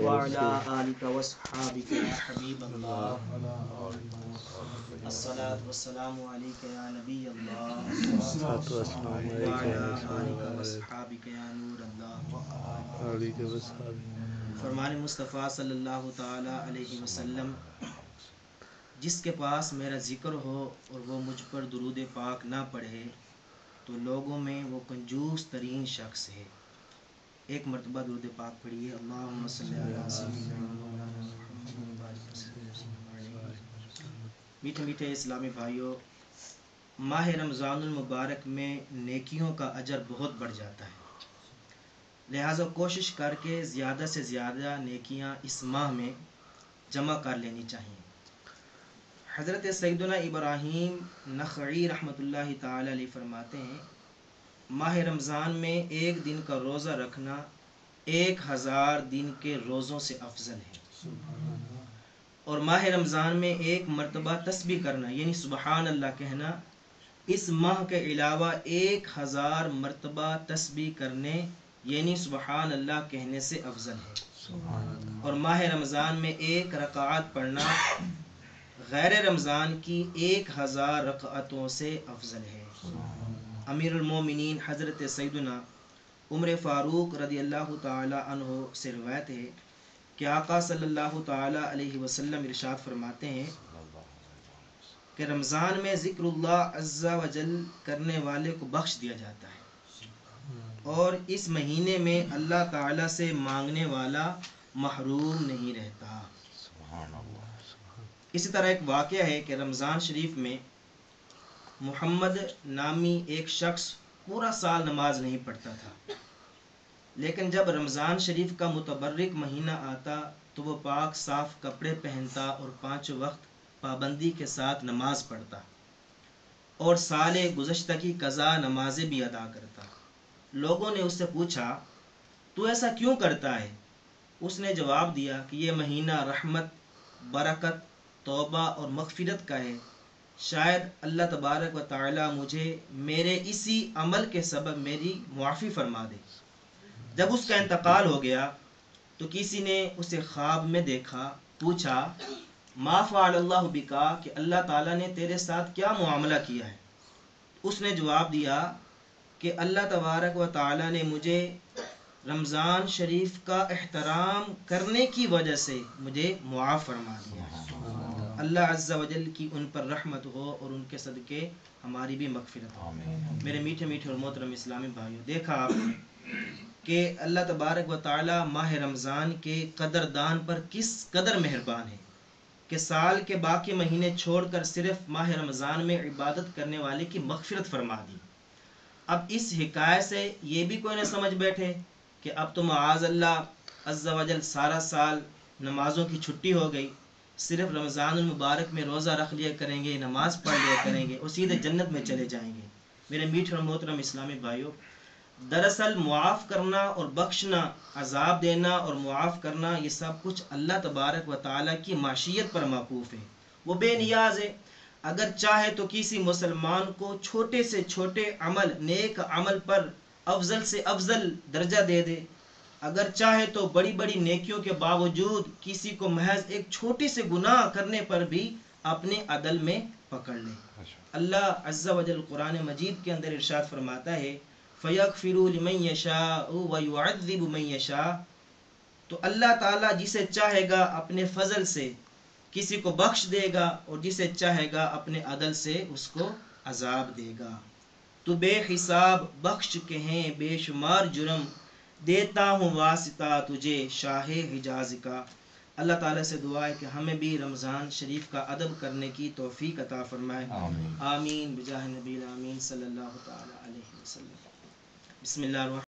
وعلى آلك وصحابك يا حبيب الله الصلاة والسلام عليك يا نبي الله وعلى آلك وصحابك يا نور الله فرمان مصطفیٰ صلی اللہ تعالی علیہ وسلم، جس کے پاس میرا ذکر ہو اور وہ مجھ پر درود پاک نہ پڑھے تو لوگوں میں وہ کنجوس ترین شخص ہے۔ ایک مرتبہ درود پاک پڑھیے۔ اللہم صلی علی سیدنا مولانا محمد وبارک وسلم۔ میٹھے میٹھے اسلامی بھائیوں، ماہ رمضان المبارک میں نیکیوں کا اجر بہت بڑھ جاتا ہے، لہٰذا کوشش کر کے زیادہ سے زیادہ نیکیاں اس ماہ میں جمع کر لینی چاہیے۔ حضرت سیدنا ابراہیم نخعی رحمۃ اللہ تعالی علیہ فرماتے ہیں، ماہ رمضان میں ایک دن کا روزہ رکھنا 1000 دن کے روزوں سے افضل ہے، اور ماہ رمضان میں ایک مرتبہ تسبیح کرنا یعنی سبحان اللہ کہنا اس ماہ کے علاوہ 1000 مرتبہ تسبیح کرنے یعنی سبحان اللہ کہنے سے افضل ہے، اور ماہ رمضان میں ایک رکعت پڑھنا غیر رمضان کی 1000 رکعتوں سے افضل ہے۔ امیر المومنین حضرت سیدنا عمر فاروق رضی اللہ تعالی عنہ سے روایت ہے کہ آقا صلی اللہ تعالی علیہ وسلم ارشاد فرماتے ہیں کہ رمضان میں ذکر اللہ عز و جل کرنے والے کو بخش دیا جاتا ہے، اور اس مہینے میں اللہ تعالی سے مانگنے والا محروم نہیں رہتا۔ اسی طرح ایک واقعہ ہے کہ رمضان شریف میں محمد نامی ایک شخص پورا سال نماز نہیں پڑھتا تھا، لیکن جب رمضان شریف کا متبرک مہینہ آتا تو وہ پاک صاف کپڑے پہنتا اور 5 وقت پابندی کے ساتھ نماز پڑھتا اور سال گزشتہ کی قضا نمازیں بھی ادا کرتا۔ لوگوں نے اس سے پوچھا، تو ایسا کیوں کرتا ہے؟ اس نے جواب دیا کہ یہ مہینہ رحمت، برکت، توبہ اور مغفرت کا ہے، شاید اللہ تبارک و تعالی مجھے میرے اسی عمل کے سبب میری معافی فرما دے۔ جب اس کا انتقال ہو گیا تو کسی نے اسے خواب میں دیکھا، پوچھا ما فعل اللہ بکا، کہ اللہ تعالیٰ نے تیرے ساتھ کیا معاملہ کیا ہے؟ اس نے جواب دیا کہ اللہ تبارک و تعالیٰ نے مجھے رمضان شریف کا احترام کرنے کی وجہ سے مجھے معاف فرما دیا۔ اللہ عز و جل کی ان پر رحمت ہو اور ان کے صدقے ہماری بھی مغفرت ہو۔ میرے میٹھے میٹھے اور محترم اسلامی بھائیوں، دیکھا آپ نے کہ اللہ تبارک و تعالی ماہ رمضان کے قدردان پر کس قدر مہربان ہے کہ سال کے باقی مہینے چھوڑ کر صرف ماہ رمضان میں عبادت کرنے والے کی مغفرت فرما دی۔ اب اس حکایت سے یہ بھی کوئی نہ سمجھ بیٹھے کہ اب تو معاذ اللہ عز و جل سارا سال نمازوں کی چھٹی ہو گئی، صرف رمضان المبارک میں روزہ رکھ لیا کریں گے، نماز پڑھ لیا کریں گے اور سیدھے جنت میں چلے جائیں گے۔ میرے میٹھے اور محترم اسلامی بھائیوں، دراصل معاف کرنا اور بخشنا، عذاب دینا اور معاف کرنا، یہ سب کچھ اللہ تبارک و تعالیٰ کی معشیت پر موقوف ہے۔ وہ بے نیاز ہے، اگر چاہے تو کسی مسلمان کو چھوٹے سے چھوٹے عمل، نیک عمل پر افضل سے افضل درجہ دے دے، اگر چاہے تو بڑی بڑی نیکیوں کے باوجود کسی کو محض ایک چھوٹی سے گناہ کرنے پر بھی اپنے عدل میں پکڑ لے۔ اللہ عز و جل قرآن مجید کے اندر ارشاد فرماتا ہے فَيَغْفِرُ لِمَن يَشَاءُ وَيُعَذِّبُ مَن يَشَاءُ، تو اللہ تعالیٰ جسے چاہے گا اپنے فضل سے کسی کو بخش دے گا اور جسے چاہے گا اپنے عدل سے اس کو عذاب دے گا۔ تو بے حساب بخش کے ہیں بے شمار جرم، دیتا ہوں واسطہ تجھے شاہ حجاز کا۔ اللہ تعالیٰ سے دعا ہے کہ ہمیں بھی رمضان شریف کا ادب کرنے کی توفیق عطا فرمائے۔ آمین بجاہ نبی الامین صلی اللہ تعالی علیہ وسلم۔ بسم اللہ الرحمن